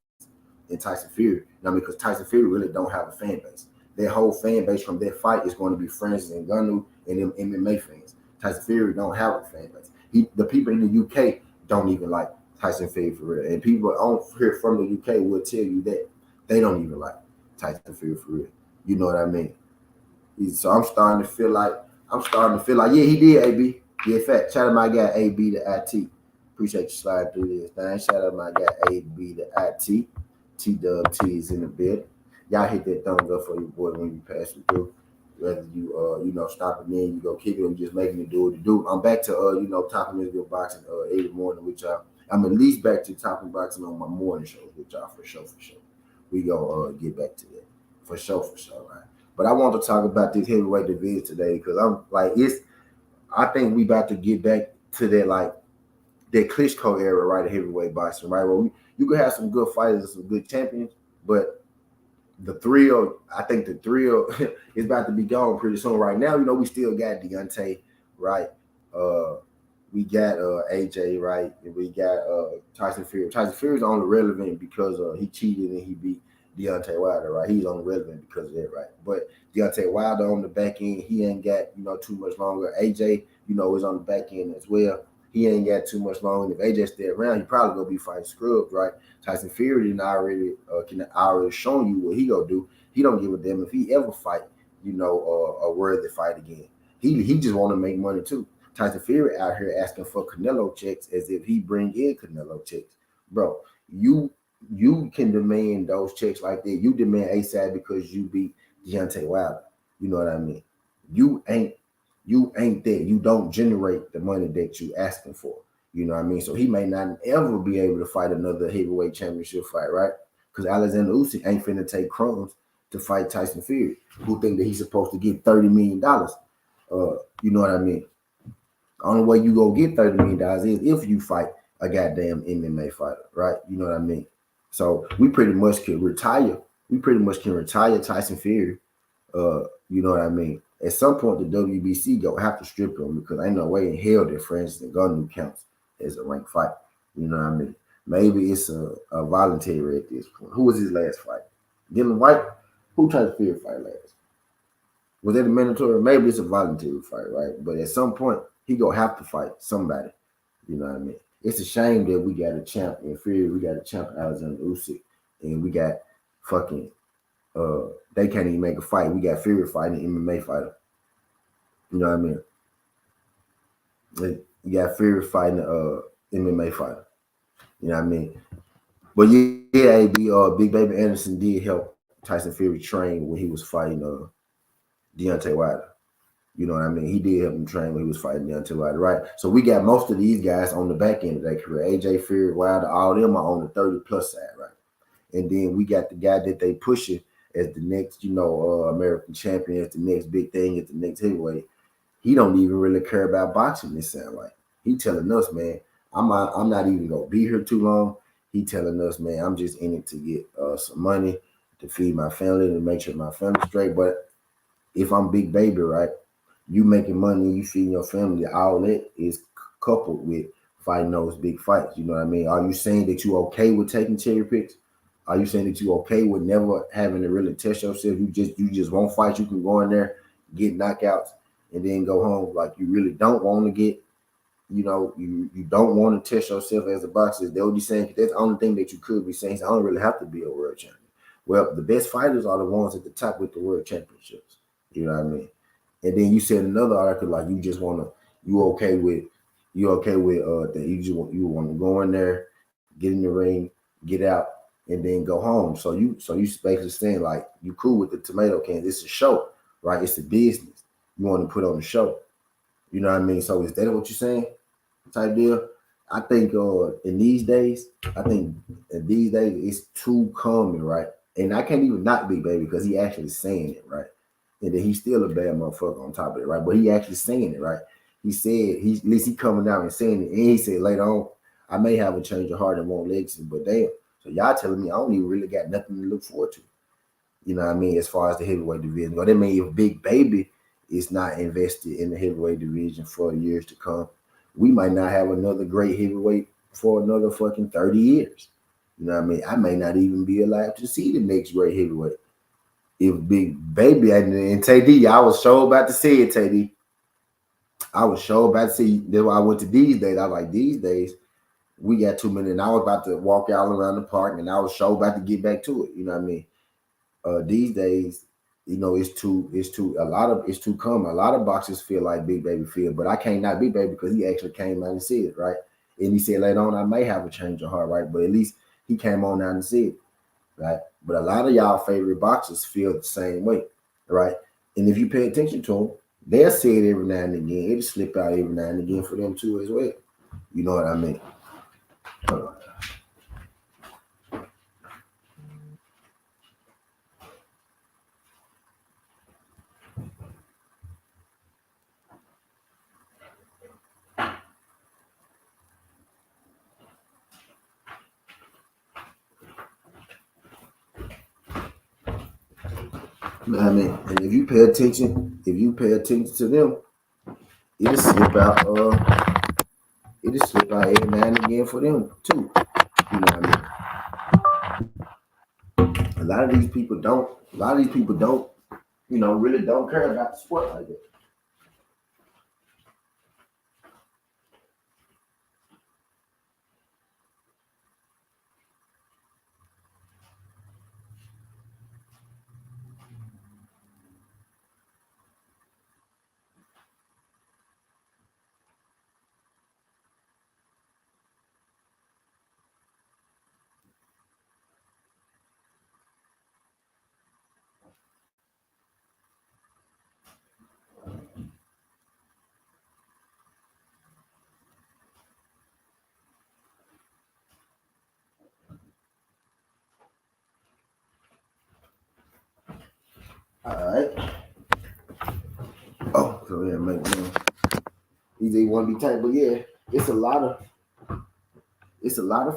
A: and Tyson Fury. Because Tyson Fury really don't have a fan base. Their whole fan base from that fight is going to be Francis and Ngannou and them MMA fans. Tyson Fury don't have a fan base. The people in the UK don't even like Tyson Fury for real. And people on here from the UK will tell you that they don't even like Tyson Fury for real. You know what I mean? So I'm starting to feel like, yeah, he did, AB. Yeah, fact. Shout out my guy, AB to IT. Appreciate you sliding through this thing. Shout out my guy, AB to IT. T-Dub-T is in the bed. Y'all hit that thumbs up for your boy when you pass it through. Whether you, stopping in, you go kick it, or just making it do what it do. I'm back to, Talking Israel Boxing every morning with y'all. I'm at least back to Talking Boxing on my morning shows with y'all for sure. We go get back to that for sure, right? But I want to talk about this heavyweight division today because I'm like, I think we about to get back to that Klitschko era, right? Heavyweight boxing, right? Where you could have some good fighters and some good champions, but the thrill is about to be gone pretty soon. Right now, we still got Deontay, right? We got AJ, right? And we got Tyson Fury. Tyson Fury is only relevant because he cheated and he beat Deontay Wilder, right? He's only relevant because of that, right? But Deontay Wilder on the back end, he ain't got too much longer. AJ, is on the back end as well. He ain't got too much longer. If AJ stay around, he probably gonna be fighting scrubs, right? Tyson Fury can already shown you what he gonna do. He don't give a damn if he ever fight, a worthy fight again. He just want to make money too. Tyson Fury out here asking for Canelo checks as if he bring in Canelo checks, bro. You can demand those checks like that. You demand ASAP because you beat Deontay Wilder. You know what I mean? You ain't that. You don't generate the money that you asking for. You know what I mean? So he may not ever be able to fight another heavyweight championship fight, right? Because Alexander Usyk ain't finna take crumbs to fight Tyson Fury, who think that he's supposed to get $30 million. You know what I mean? The only way you go get $30 million is if you fight a goddamn MMA fighter, right? You know what I mean? So we pretty much can retire. Tyson Fury. You know what I mean? At some point, the WBC go have to strip him because ain't no way in hell that Francis Ngannou counts as a ranked fight. You know what I mean? Maybe it's a voluntary at this point. Who was his last fight? Dylan White? Who Tyson Fury fight last? Was that a mandatory? Maybe it's a voluntary fight, right? But at some point, he gonna have to fight somebody. You know what I mean? It's a shame that we got a champ in Fury, we got a champ Alexander Usyk, and we got fucking they can't even make a fight. We got Fury fighting an MMA fighter. You know what I mean? You got Fury fighting MMA fighter. You know what I mean? But yeah, Big Baby Anderson did help Tyson Fury train when he was fighting Deontay Wilder. You know what I mean? He did help him train when he was fighting Deontay Wilder, right? So we got most of these guys on the back end of their career. AJ Fury, Wilder, all them are on the 30 plus side, right? And then we got the guy that they pushing as the next, American champion, as the next big thing, as the next heavyweight. He don't even really care about boxing. It sound like he telling us, man, I'm not even gonna be here too long. He telling us, man, I'm just in it to get some money to feed my family, to make sure my family's straight. But if I'm Big Baby, right, you making money, you feeding your family, all that is coupled with fighting those big fights. You know what I mean? Are you saying that you okay with taking cherry picks? Are you saying that you okay with never having to really test yourself? You just won't fight. You can go in there, get knockouts, and then go home. Like you really don't want to get, you don't want to test yourself as a boxer. They would be saying that's the only thing that you could be saying. So I don't really have to be a world champion. Well, the best fighters are the ones at the top with the world championships. You know what I mean? And then you said another article like you okay with that you want to go in there, get in the ring, get out, and then go home. So you basically saying like you cool with the tomato can. It's a show, right? It's a business. You want to put on a show. You know what I mean? So is that what you're saying? Type deal. I think in these days it's too common, right? And I can't even not Big Baby because he actually saying it, right? And then he's still a bad motherfucker on top of it, right? But he actually saying it, right? He said at least he coming out and saying it, and he said later on, I may have a change of heart and want legacy, but damn. So y'all telling me I don't even really got nothing to look forward to. You know what I mean? As far as the heavyweight division go, that mean if Big Baby is not invested in the heavyweight division for years to come, we might not have another great heavyweight for another fucking 30 years. You know what I mean? I may not even be alive to see the next great heavyweight. If Big Baby and TD, I was sure about to say it, TD. I was sure about to see. That's why I went to these days. I was like, these days, we got 2 minutes. And I was about to walk out around the park, and I was sure about to get back to it. You know what I mean? These days, it's too common. A lot of boxers feel like Big Baby feel, but I can't not Big Baby because he actually came out and said it, right? And he said later on, I may have a change of heart, right? But at least he came on out and said it, right? But a lot of y'all favorite boxers feel the same way, right? And if you pay attention to them, they'll say it every now and again. It'll slip out every now and again for them too as well. You know what I mean? Hold on. I mean, and if you pay attention to them, it'll slip out. It'll slip out every now and again for them too. You know what I mean? A lot of these people don't. A lot of these people don't. Really don't care about the sport like that. All right. Oh, so yeah, make easy want to be tight, but yeah, it's a lot of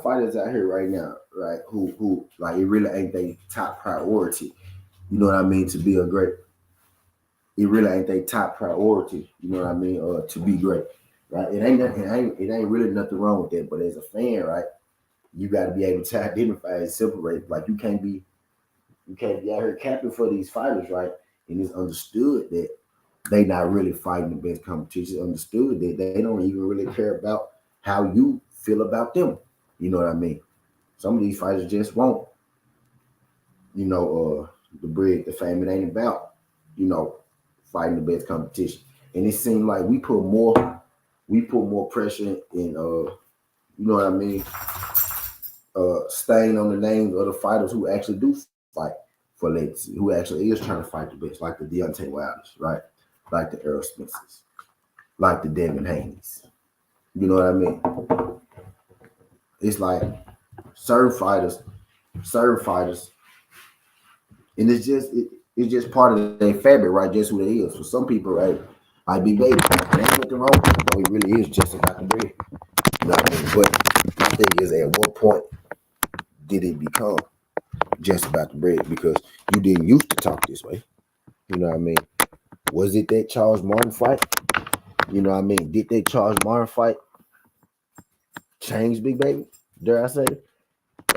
A: fighters out here right now, right? Who like it really ain't their top priority. You know what I mean? To be a great, it really ain't their top priority. You know what I mean? To be great, right? It ain't really nothing wrong with that. But as a fan, right, you got to be able to identify and separate. Like you can't be out here capping for these fighters, right? And it's understood that they not really fighting the best competition. Understood that they don't even really care about how you feel about them. You know what I mean? Some of these fighters just want, the bread, the fame. It ain't about, you know, fighting the best competition. And it seemed like we put more pressure in, you know what I mean, staying on the names of the fighters who actually do fight for legacy, who actually is trying to fight the best, like the Deontay Wilders, right? Like the Errol Spencers, like the Devin Haney's. You know what I mean? It's like certain fighters, certain fighters, and it's just part of their fabric, right? Just who they is. For some people, right, like Big Baby, there's nothing wrong with it, though. It really is just about the bread. You know what I mean? But my thing is, at what point did it become just about the bread? Because you didn't used to talk this way. You know what I mean? Was it that Charles Martin fight? You know what I mean? Did that Charles Martin fight change Big Baby? Dare I say it?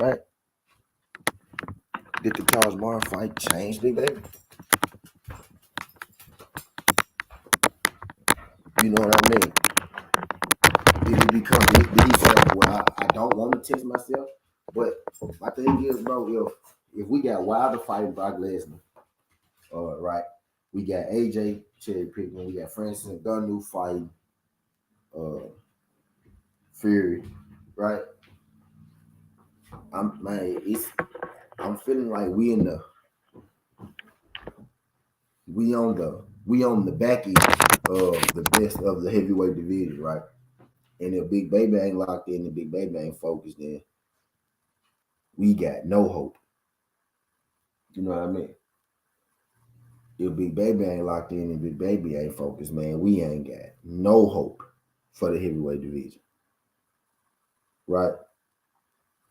A: Right? Did the Charles Martin fight change Big Baby? You know what I mean? Did he say, well, I don't want to test myself? But my thing is, bro, if we got Wilder fighting Brock Lesnar, right? We got AJ Cherry Pickman, we got Francis Ngannou fighting uh, Fury, right? I'm feeling like we on the back end of the best of the heavyweight division, right? And if Big Baby ain't locked in and Big Baby ain't focused, then we got no hope. You know what I mean? If Big Baby ain't locked in and Big Baby ain't focused, man, we ain't got no hope for the heavyweight division, right?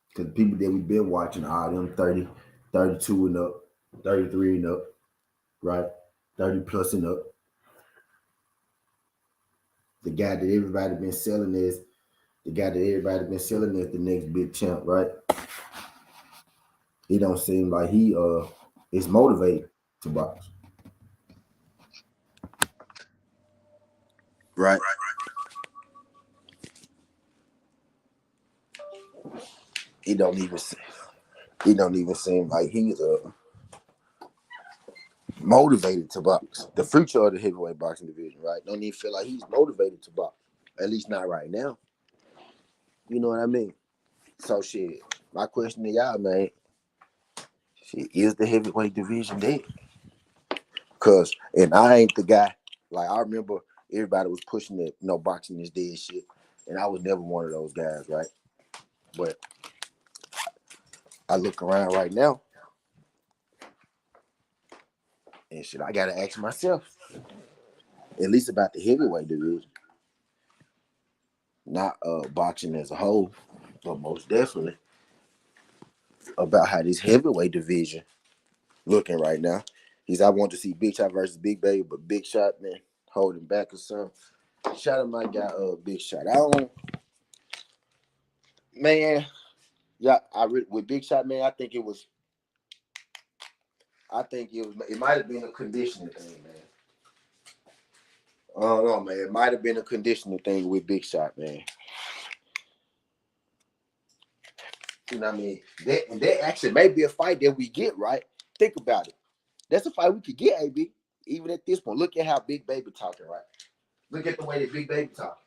A: Because people that we've been watching, all them 30, 32 and up, 33 and up, right? 30 plus and up. The guy that everybody been selling is the next big champ, right? He don't seem like he is motivated to box. Right. He don't even seem like he's motivated to box. The future of the heavyweight boxing division, right? Don't even feel like he's motivated to box. At least not right now. You know what I mean? So shit. My question to y'all, man, shit, is the heavyweight division dead? Cause and I ain't the guy. Like I remember everybody was pushing that, boxing is dead shit. And I was never one of those guys, right? But I look around right now and shit, I gotta ask myself, at least about the heavyweight division. Not boxing as a whole, but most definitely about how this heavyweight division looking right now. I want to see Big Shot versus Big Baby, but Big Shot, man, holding back or something. Shout out my guy, Big Shot. Man, yeah, with Big Shot, man, it might have been a conditioning thing, man. I don't know, man. It might have been a conditioning thing with Big Shot, man. You know what I mean? That actually may be a fight that we get, right? Think about it. That's a fight we could get, AB. Even at this point. Look at how Big Baby talking, right? Look at the way that Big Baby talking.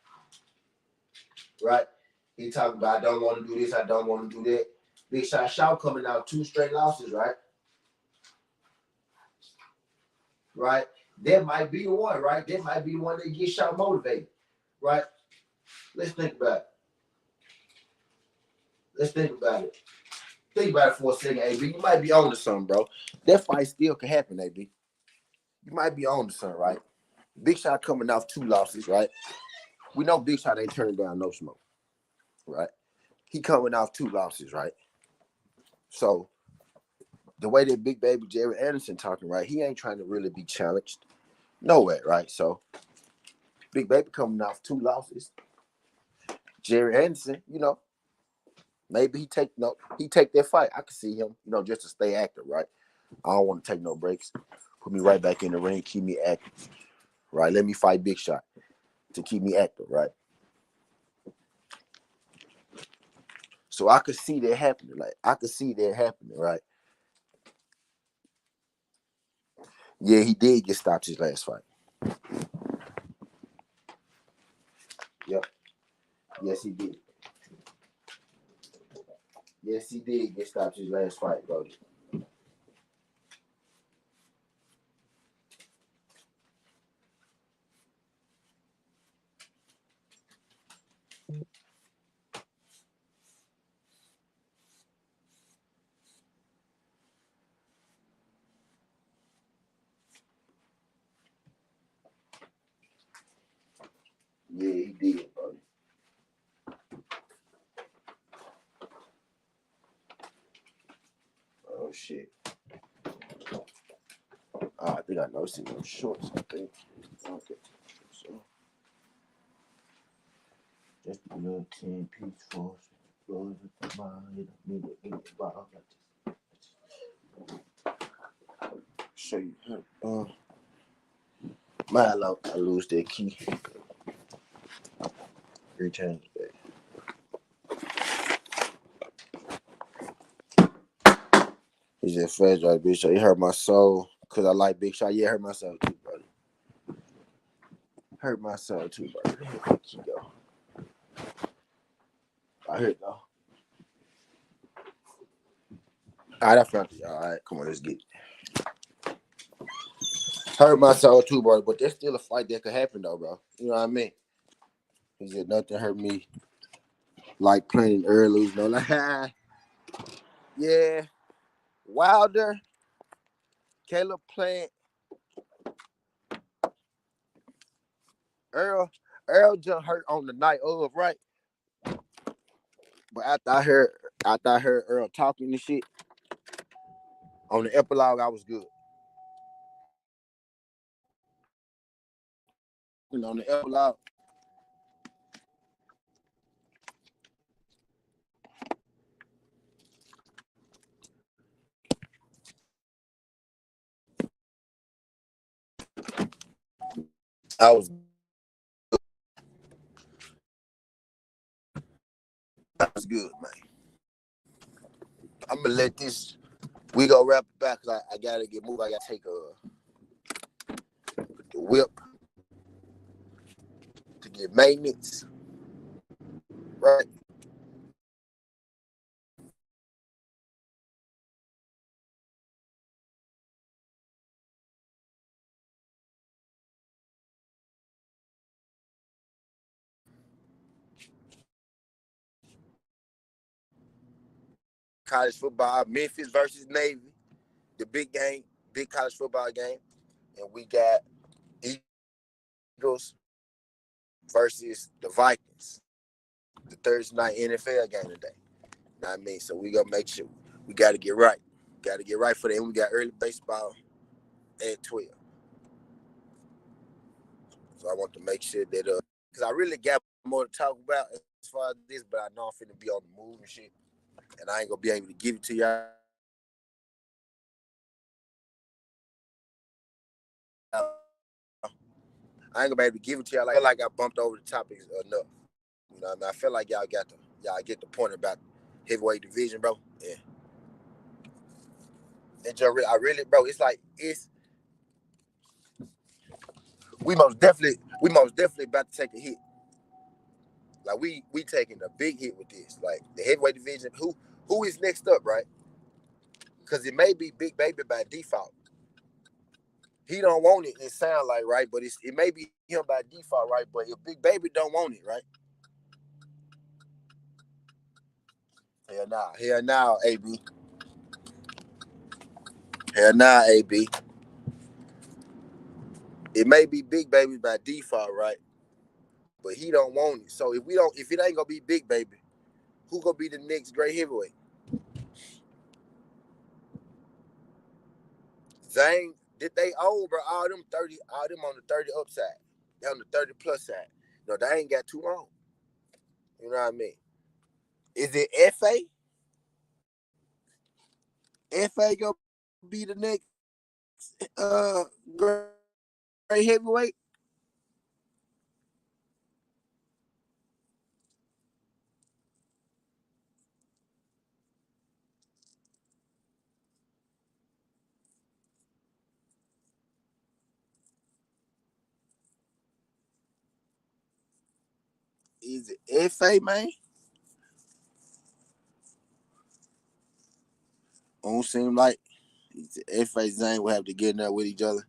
A: Right? He talking about, I don't want to do this, I don't want to do that. Big Shot coming out 2 straight losses, right? Right? That might be the one, right? That might be the one that gets Shot motivated, right? Let's think about it. Think about it for a second, AB. You might be on to something, bro. That fight still can happen, AB. You might be on to something, right? Big Shot coming off 2 losses, right? We know Big Shot ain't turning down no smoke, right? He coming off 2 losses, right? So the way that Big Baby Jerry Anderson talking, right? He ain't trying to really be challenged. No way, right? So Big Baby coming off 2 losses. Jerry Anderson, maybe he take that fight. I could see him, just to stay active, right? I don't want to take no breaks. Put me right back in the ring, keep me active.
B: right? Let me fight Big Shot to keep me active, right? So I could see that happening. Like, I could see that happening, right? Yeah, he did get stopped his last fight. Yep. Yes, he did. Yes, he did get stopped his last fight, bro. Yeah, he did, bro. Oh, shit. I think I know some those shorts, I think. Okay. So, just a little 10-piece for show you how. I lose that key. Return back. He just fast right, Big Shot. He hurt my soul because I like Big Shot. Yeah, hurt my soul too, brother. Hurt my soul too, brother. Here the key go. Here it go. All right, I found it. All right, come on, let's get it. Hurt my soul too, brother, but there's still a fight that could happen, though, bro. You know what I mean? He said nothing hurt me like playing early, you know, like, yeah, Wilder, Caleb Plant, Earl just hurt on the night of, right? But after I heard Earl talking and shit on the epilogue, I was good. And on the epilogue, I was good, man. I'm gonna let this. We gonna wrap it back because I gotta get moved. I gotta take the whip to get maintenance, right? College football, Memphis versus Navy, the big game, big college football game, and we got Eagles versus the Vikings, the Thursday night NFL game today. You know what I mean? So we gonna make sure we gotta get right. Gotta get right for that. And we got early baseball at 12. So I want to make sure that because I really got more to talk about as far as this, but I know I'm finna be on the move and shit. And I ain't gonna be able to give it to y'all. I ain't gonna be able to give it to y'all. I feel like I bumped over the topics enough. You know what I mean? I feel like y'all get the point about heavyweight division, bro. Yeah. And I really, bro, we most definitely about to take a hit. Like we taking a big hit with this. Like the heavyweight division, who is next up, right? Because it may be Big Baby by default. He don't want it. It sound like right, but it may be him by default, right? But if Big Baby don't want it, right? Hell nah, AB. Hell nah, AB. It may be Big Baby by default, right? But he don't want it. So if it ain't gonna be Big Baby, who gonna be the next great heavyweight? Zane, did they old, bro? All them on the 30 upside. They on the 30 plus side. No, they ain't got too long. You know what I mean? Is it FA? FA gonna be the next great heavyweight? Is it FA, man? Don't seem like FA Zane will have to get in there with each other.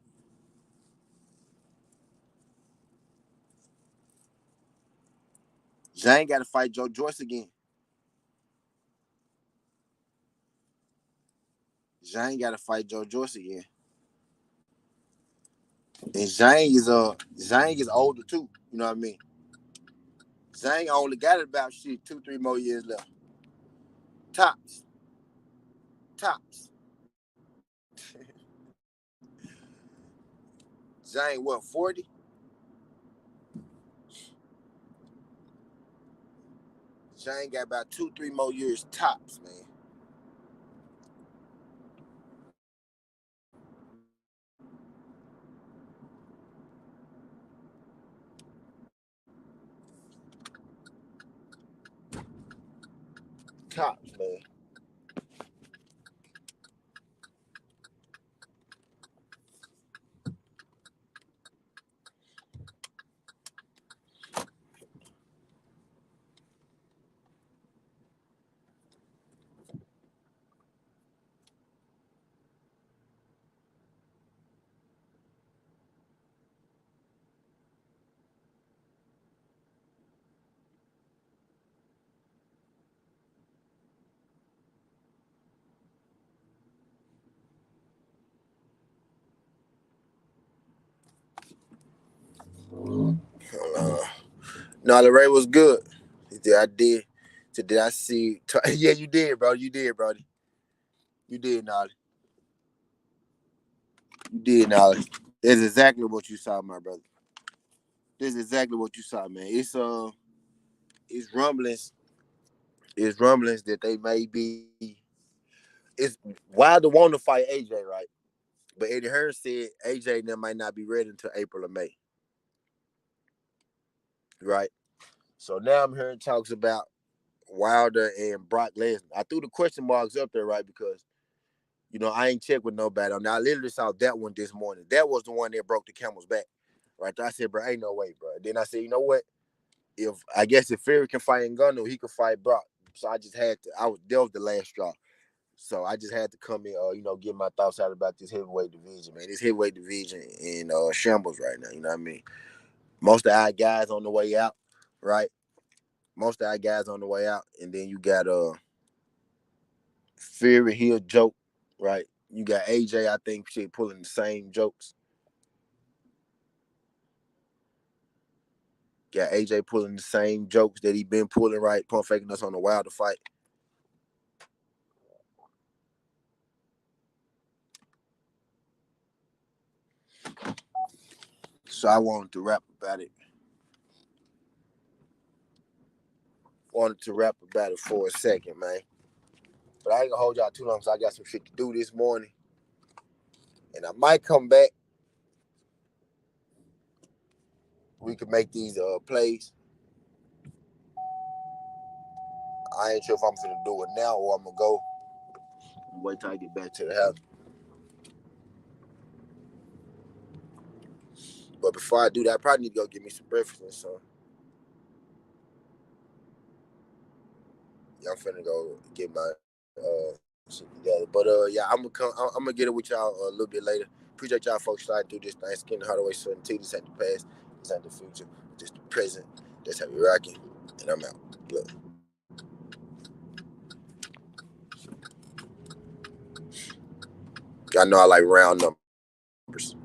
B: Zane got to fight Joe Joyce again. Zane got to fight Joe Joyce again. And Zhang is older too. You know what I mean? Zhang only got about 2-3 more years left. Tops. Zhang what, 40? Zhang got about 2-3 more years tops, man. Tops, man. No, the Ray was good. I did. So did I see? Yeah, you did, bro. You did, Brody. You did, Nolly. You did, Nolly. That's exactly what you saw, my brother. That's exactly what you saw, man. It's rumblings. It's rumblings that they may be. It's Wilder want to fight AJ, right? But Eddie Hearn said AJ and them might not be ready until April or May, right? So now I'm hearing talks about Wilder and Brock Lesnar. I threw the question marks up there, right? Because, I ain't checked with nobody on that. I literally saw that one this morning. That was the one that broke the camel's back, right? I said, bro, ain't no way, bro. Then I said, you know what? If Fury can fight Ngannou, he could fight Brock. So I just had to. That was the last straw. So I just had to come in, get my thoughts out about this heavyweight division, man. This heavyweight division in shambles right now. You know what I mean? Most of our guys on the way out, right? Most of our guys on the way out, and then you got Fury, he a joke, right? You got AJ, I think shit pulling the same jokes. Got AJ pulling the same jokes that he been pulling, right? Pump faking us on the Wilder fight. So I wanted to rap about it. For a second, man. But I ain't gonna hold y'all too long because I got some shit to do this morning. And I might come back. We can make these plays. I ain't sure if I'm gonna do it now or I'm gonna go and wait till I get back to the house. But before I do that, I probably need to go get me some breakfast and something. Yeah, I'm finna go get my shit together. But yeah, I'm gonna get it with y'all a little bit later. Appreciate y'all folks sliding through this Thanksgiving Hardaway certainty. This ain't the past, this ain't the future, just the present. That's how we rocking. And I'm out. Look. I know I like round numbers.